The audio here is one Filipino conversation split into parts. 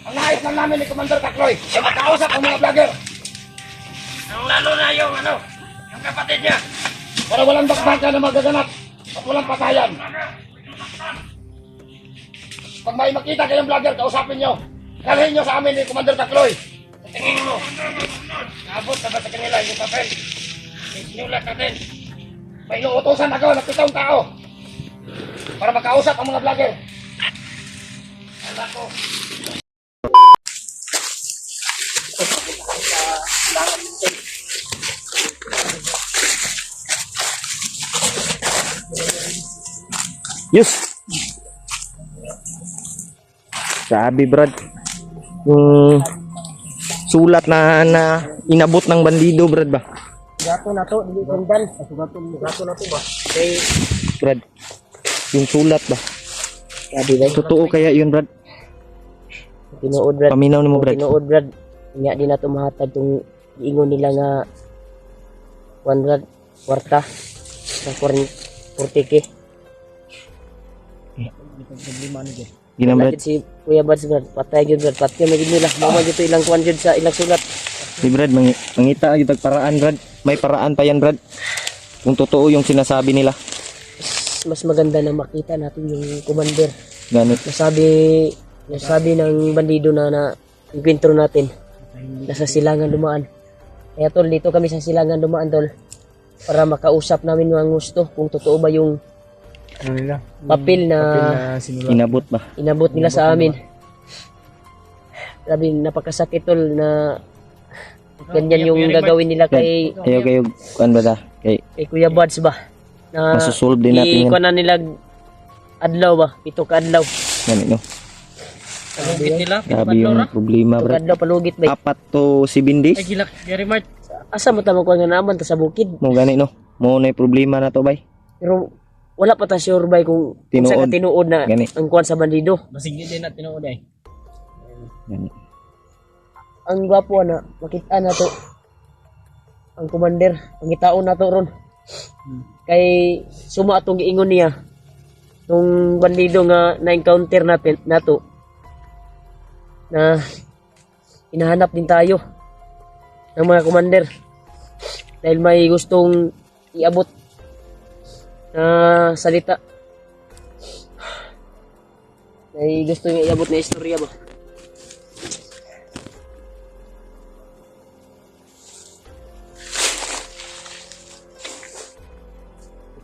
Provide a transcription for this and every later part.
Ang nais lang namin ni Commander Takloy ay makausap ang mga vlogger. Ang lalo na yung yung kapatid niya. Para walang bakbaka na magaganap at walang patayan. Pag may makita kayong vlogger, kausapin nyo. Dalhin nyo sa amin ni Commander Takloy. Sa tingin mo, naabot na ba sa kanila yung papel? Sinulat natin. May inuutosan ako ng 7 tao para makausap ang mga vlogger. Alam ko. Yes. Sabi Brad, yung sulat na inabot ng bandido Brad ba? Gato na to, hindi kundan. Gato na to ba? Kay Brad, yung sulat ba? sabi ba? Totoo kaya yun Brad? Tinuod Brad. Paminaw ni mo Brad. Tinuod Brad. Nga di na to mahatag tong iingon nila nga 100 kwarta sa 40k. Ginam Brad. Si Kuya Bads Brad, patay gyud Brad. Patay magid nila. Mao gyud ilang kuan gyud sa ilang sulat. Si Brad, mangita yung paraan Brad. May paraan pa yan Brad. Kung totoo yung sinasabi nila. Mas maganda na makita natin yung commander. Ganit. Nasabi ng bandido na enkwentro natin. Nasa silangan dumaan. Kaya tol, dito kami sa silangan dumaan tol. Para makausap namin mga gusto kung totoo ba yung papel na Inabot ba? inabot nila sa amin. Sabi, napakasakit tol na ganyan yung gagawin nila kay Ayaw kayo, kuan ba da? kay Kuya Buds ba? Na Masusolve din natin yan. ikuan na nila adlaw ba? 7 ka adlaw. Ganit no? Palugit nila? Grabe yung problema 7 ka Brad. adlaw palugit ba? 4 to 7 days. Gilak, Gary Mart. Asa mo tama ko nga naman ta sa bukid. Mo gani no? Mo na yung problema na to bay. Pero wala pa ta sure ba kung Tinuod. sa tinuod na Gani. ang kuan sa bandido. Basig din na tinuod ay. Gani. Ang gwapo na makita na to ang commander, ang gitaon na to ron. Kay suma atong giingon niya nung bandido nga na-encounter natin nato na hinahanap din tayo ng mga commander dahil may gustong iabot na salita, may gustong iabot na istorya ba.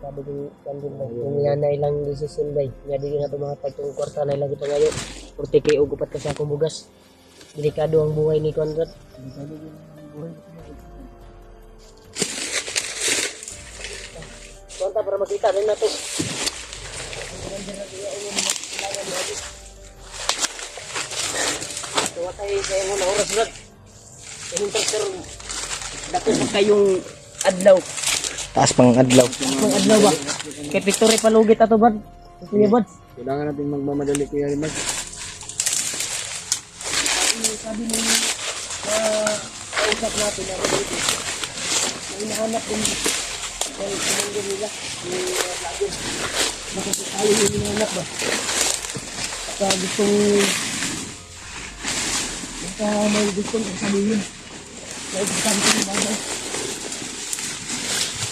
Sabi ko kandin ba yung yanay lang decision bay nga di na tumatag tong kwarta na ilang kita ngayon 40k og upat ka sa akong bugas. Delikado ang buhay ni Conrad. Konta para makita rin na to. Tuwa tayo sa inyo na oras Brad. Hinintay sir dako pa kayong adlaw. Taas pang adlaw. Mga adlaw ba? Kay Victory palugit ato Brad. Kuya Bad. Kailangan natin magmamadali Kuya Rimar. Sabi nung kausap natin na dito. May hinahanap din yung commander nila, yung vlogger. Baka sa tayo yung hinahanap ba? Baka may gustong sabihin. Kaya sabi ko yung bagay.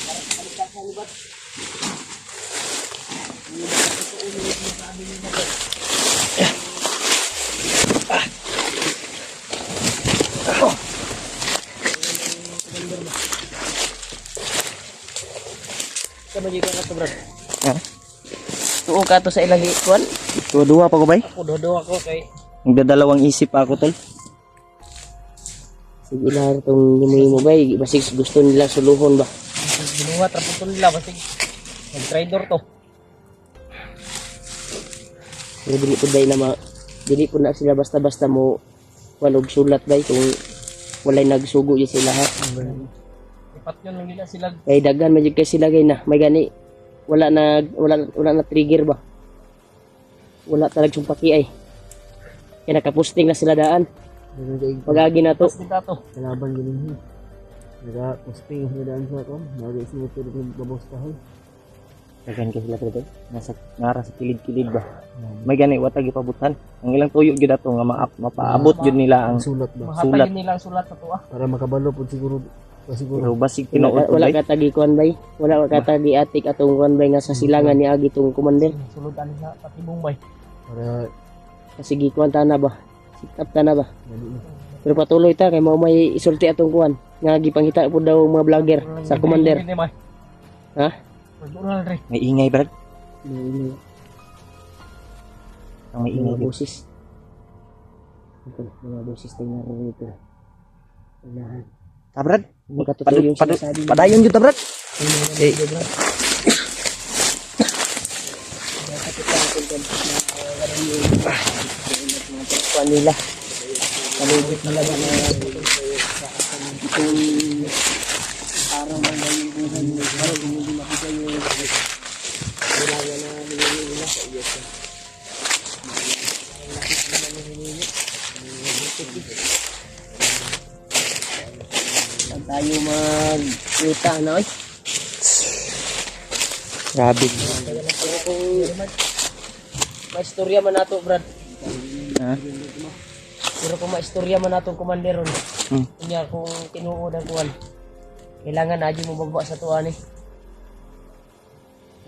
Para sa kalikasan ni Bad. Ano ba ito sa ulo yung sinasabi nila ba? Sama juga ka to Brad. Ha? Tuo ka to sa ilang ikuan. Dua pa ko bay? Ako dodo ako kay Nagdadalawang isip pa ako tol. sige lang tong mo bay basig gusto nila suluhon ba. Binuhat ra putol nila basig. Nag-trader to. Pero dili po bay na dili po na sila basta-basta mo walog sulat bay kung walay nagsugo yun sila ha. Ipat yun lang nila sila. Kay daghan man jud kay sila gay na may gani wala na trigger ba. Wala talagang sumpaki ay. Kaya nakaposting na sila daan. Pagagi na to. Kita to. Kalaban gini. Naga posting sa daan sa kon. Naga sinuto ng babostahan. Dagan ka sila brad. Nasa nara sa kilid-kilid ba. May gani wa tagi pabutan. Ang ilang tuyo gyud ato nga mapaabot gyud nila ang Sulat ba? sulat. Mahatay nilang sulat sa tuwa. Para makabalo po siguro. Pero basig Wala, tinuod wala bay. ka tagi kuan bay. Wala ka tagi atik atong kuan bay nga sa silangan ni agi tong commander. Sulutan na pati Bombay. Para Kasi gikuan ta na ba. Sikap ta na ba. Pero patuloy ta kay mao may isulti atong kuan nga gipangita pud daw mga vlogger sa commander. Ha? May ingay brad. Ang may ingay Mga gyud. boses. Ito, mga boses tayo naroon dito. Unahan. Ta brad. Magkatotoo yung sinasabi mo. Padayon gyud ta brad. Eh, Kuan nila. Kalugit nila ba na itong araw na yung buhay nila. Para hindi makita yung kailangan na nila sa iyo. Saan tayo mag-kita na oy? grabe. Pero kung maistorya man nato, Brad. Ha? Pero kung maistorya man natong commander ron. Kunya kung tinuod ang kuwan. Kailangan na mo baba sa tuwan eh.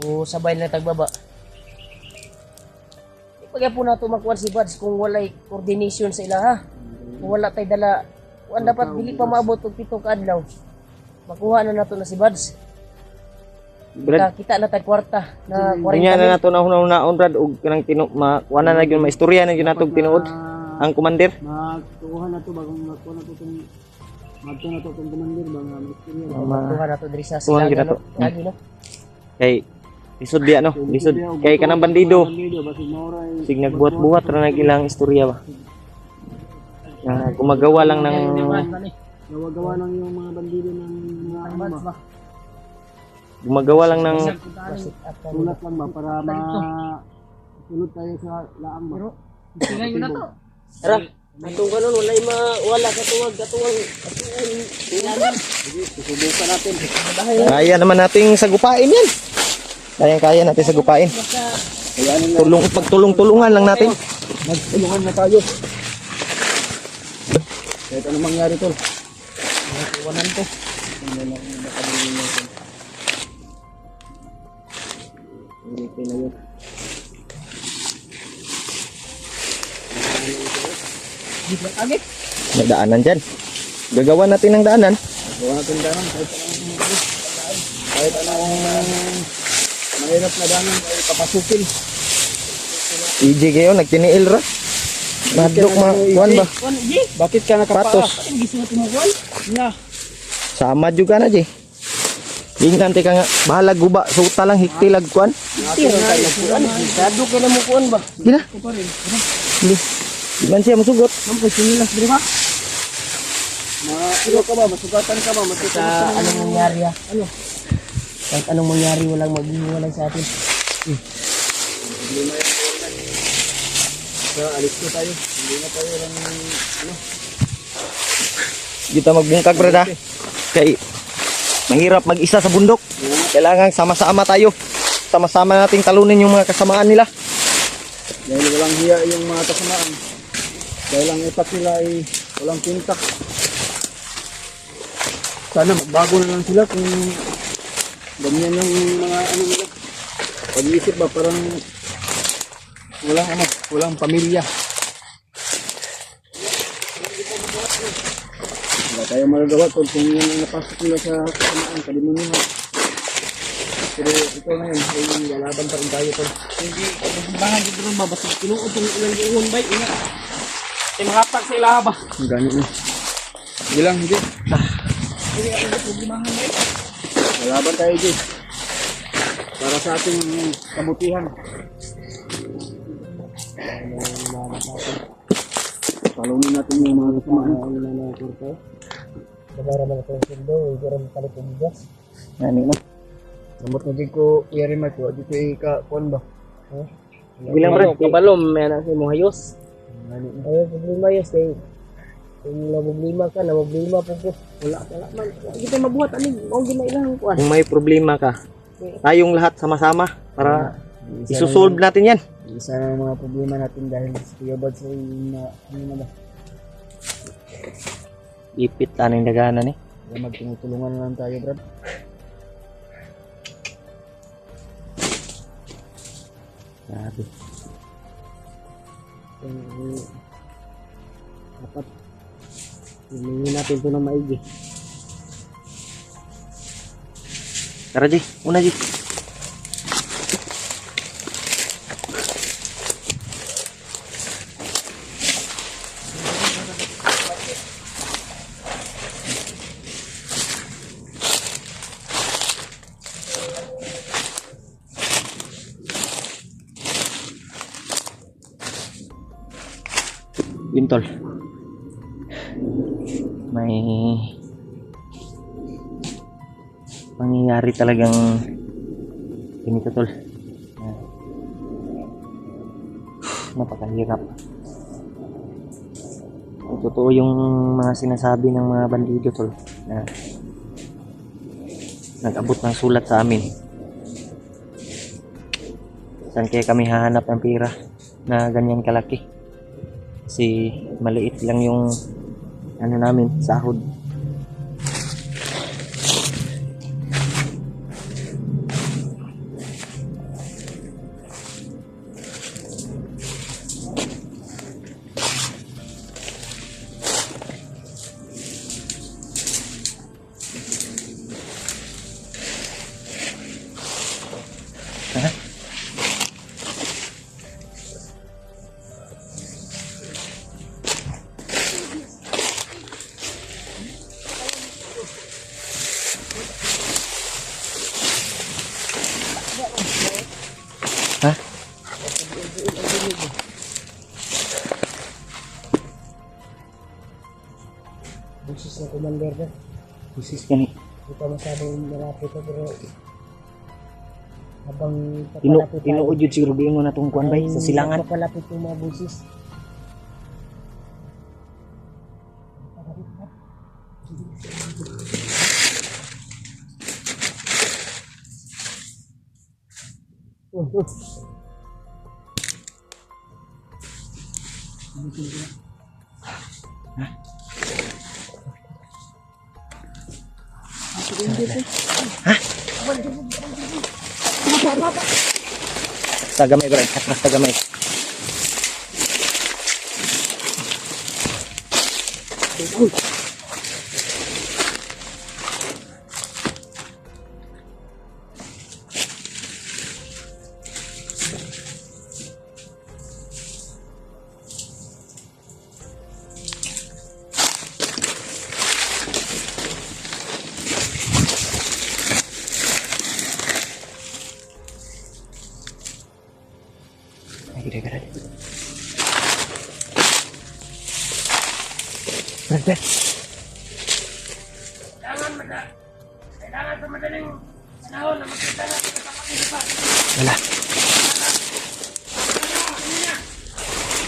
O sabay na tagbaba. Ipagya po nato makuha si Bads kung walay coordination sa ila ha. Kung wala tay dala, kung dapat dili pa maabot og 7 ka adlaw. Makuha na nato na si Bads. Brad, Kita na tay kwarta na 40 Kunya mil. na nato na hunaon brad og kanang kuana na gyud maistorya na gyud natog tinuod ang commander. magtukuhan na to bagong magtukuhan na to itong magtukuhan na to itong commander ba nga misteryo. Makuha nato diri sa Tuwan gyud silangan. nato. Lagi no. Kay lisod diya no, lisod kay kanang bandido. Basig mauray. Sig nagbuhat-buhat ra nag ilang istorya ba. Gumagawa lang ng Gawa-gawa lang yung mga bandido ng mga ano ba. gumagawa lang ng Sulat lang ba para sulod tayo sa laang ba. Tara, atong kanon wala katuwag katuwang ilalim. Susubukan natin. kaya naman nating sagupain yan. Kaya natin sagupain. Pagtulong-tulungan lang natin. Magtulungan na tayo. Kahit ano mangyari tol. Iwanan ko. Hindi na yun. May daanan dyan. Gagawa natin ng daanan. Gawa natin danan kahit anong mahirap na danan ay papasukin. EJ kayo, nagtiniil ra. Madlok kuan ba? Bakit ka nakapaa? Patos. Nga. Sama juga na, Jay. Ingnan ka nga, bahala guba, suta lang, hiktilag kuan. Sado ka na mo kuan ba? Gina. Hindi. Di man siya masugot. Ang sinilas diri ba? Ano ka ba? Masugatan ka ba? Sa anong mangyari ha? Ano? Kahit anong mangyari walang maghiwalay sa atin. Sa alis ko tayo. Hindi na tayo lang ano. Kita magbungkag, brada. Kay mahirap mag-isa sa bundok. Kailangan sama-sama tayo. Sama-sama nating talunin yung mga kasamaan nila. Dahil walang hiya yung mga kasamaan. Dahil ang itak nila ay walang pintak. Sana magbago na lang sila kung ganyan yung mga ano nila. Pag-iisip ba parang walang pamilya. Wala tayo magagawa kung yan ang napasok nila sa kasamaan, kalimunin mo. Pero ito ngayon, ay lalaban pa rin tayo to. Hindi, bahan dito rin ba? Basta kinuod yung ilang iyon ba? Ina. Ay mahapag sa ilaha ba? Ang ganyan na. Hindi lang, hindi. Lalaban tayo dyan. Para sa ating kabutihan. Palunin natin yung mga kasamaan. Nagara man ako ng sundo, hindi rin palit ng bigas. Nani no? Namot na din ko, i-remind ko, di ko ika-kuan ba? Bilang brad, Kabalom, may anak sa mong hayos. Ano, Ayos, problema yos. Kaya kung nabublima ka, nabublima po ko. Wala man. Hindi tayo mabuhat. Ano, huwag ginailang kuan. kung may problema ka, tayong lahat sama-sama para isusolve natin yan. Isa na mga problema natin dahil sa Kuya Buds ay ano na ba? Ipit taning daganan eh. Kaya magtinutulungan na lang tayo, Brad. Grabe. Dapat hilingin natin ito ng maigi. Tara Ji, una Ji. Yun tol. May pangyayari talagang ganito tol. Napakahirap. Totoo yung mga sinasabi ng mga bandido tol na nag-abot ng sulat sa amin. Saan kaya kami hahanap ng pera na ganyan kalaki? Kasi maliit lang yung ano namin, sahod. Ha? Ha? Busis na commander na. Busis ka ni. Hindi pa masyadong malapit na pero habang Tinuod yun siguro bilang mo na itong kuwan bay sa silangan. papalapit yung mga busis. Tagamay bro, atras tagamay. Ay, gila-gila. Brad. Kailangan sa madaling panahon na makita natin sa kapatid. Wala.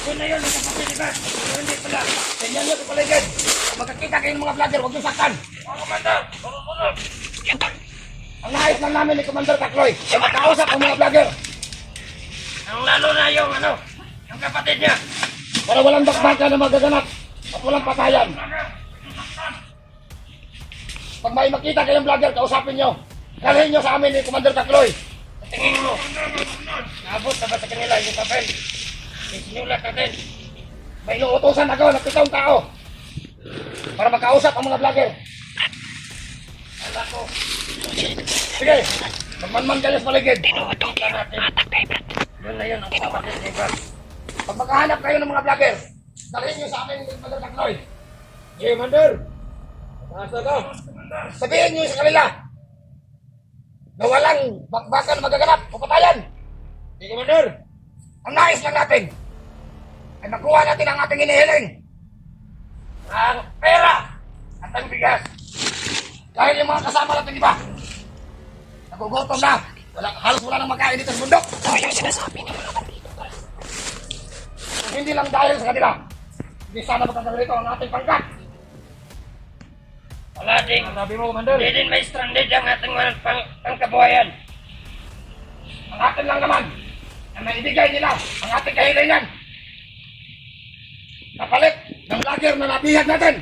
Yun na yun, ang kapatid. Pero hindi pala. Ganyan nyo sa paligid. Kung magkakita kayong mga vlogger, huwag nyo saktan. Mga komandar, sunod. Yan tol. Ang nais lang namin ni Commander Takloy ay makausap ang mga vlogger. Ang lalo na yung yung kapatid niya. Para walang bakbaka na magaganap at walang patayan. Pag may makita kayong vlogger, kausapin nyo. Dalhin nyo sa amin ni Commander Takloy. Tingin mo. Naabot na ba sa kanila yung papel? Isinulat natin. May inuutosan ako na 7 tao para makausap ang mga vlogger. Ala ko. Sige, magmanman kayo sa paligid. Tinuotong atak kay Brad. Yun na yun ang kapatid ni Brad. Pag magkahanap kayo ng mga vlogger, dalhin nyo sa amin ni Commander Takloy. Sige, Commander. Basta ka. Sabihin nyo sa kanila na walang bakbakan na magaganap o patayan. Sige, Commander. Ang nais lang natin ay makuha natin ang ating inihiling. Ang pera at ang bigas. Dahil yung mga kasama natin iba, nagugutom na. Halos wala nang makain dito sa bundok. Ito yung sinasabi ng mga bandito tol. Hindi lang dahil sa kanila. Hindi sana magkakagalito ang ating pangkat. Wala ding. Sabi mo, Commander. Hindi din may stranded ang ating mga pangkabuhayan. ang atin lang naman na naibigay nila ang ating kahilingan. Kapalit ng vlogger na nabihag natin.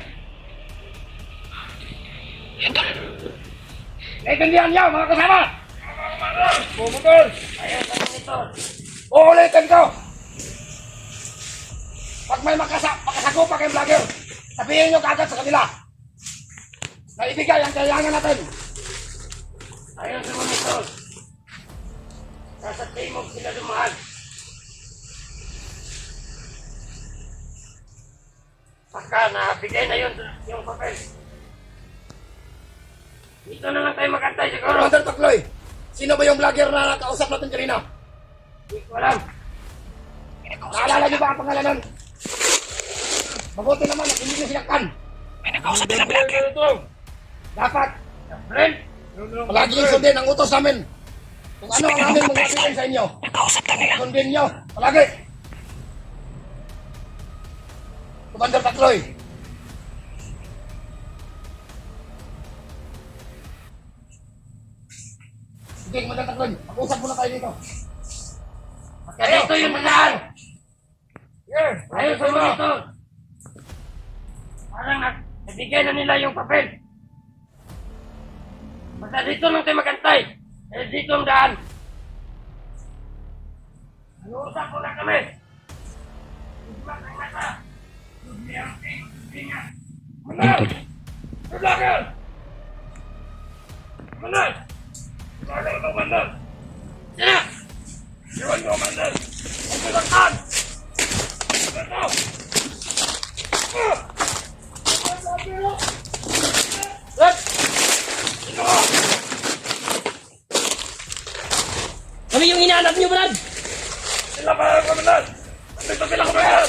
Naiintindihan niyo mga kasama? Bumutol! Ayaw sa mga ito. Uulitin ko! Pag may makasagupa kayong vlogger, sabihin nyo kagad sa kanila na ibigay ang kailangan natin. Ayaw sa mga ito. Nasa timog sila dumaan. Pagka nabigay na yun yung papel. Dito na lang tayo magantay siguro. Commander Takloy, sino ba yung vlogger na nakausap natin kanina? Hindi ko alam. Naalala niyo ba ang pangalan nun? Mabuti naman at hindi niyo sinaktan. May nakausap din ang vlogger. Dapat, friend, palagi yung sundin ang utos namin. Kung ano ang aming mga sabihin sa inyo. Nakausap na nila. Sundin niyo, palagi. Commander Takloy. Sige, Commander Takloy, mag-usap muna tayo dito. Kaya ito yung mandaan. Ayaw sa mga ito. Parang nabigay na nila yung papel. Basta dito lang tayo magantay. Eh, dito ang daan. Nag-uusap ko na kami. Ugma ng mata. Ugma ang tingin. Manal! Vlogger! Manal! Manal mo, Manal! Sina! Iwan mo, Manal! Ang bilangkan! Ito! Red! Ito! Kami yung hinahanap niyo, Brad! Sila pa lang, Manal! Nandito sila ko, Manal!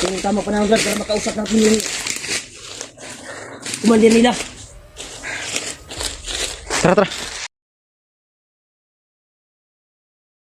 Yung tama pa naman, Brad, para makausap natin yung kumandir nila. Tara, tara.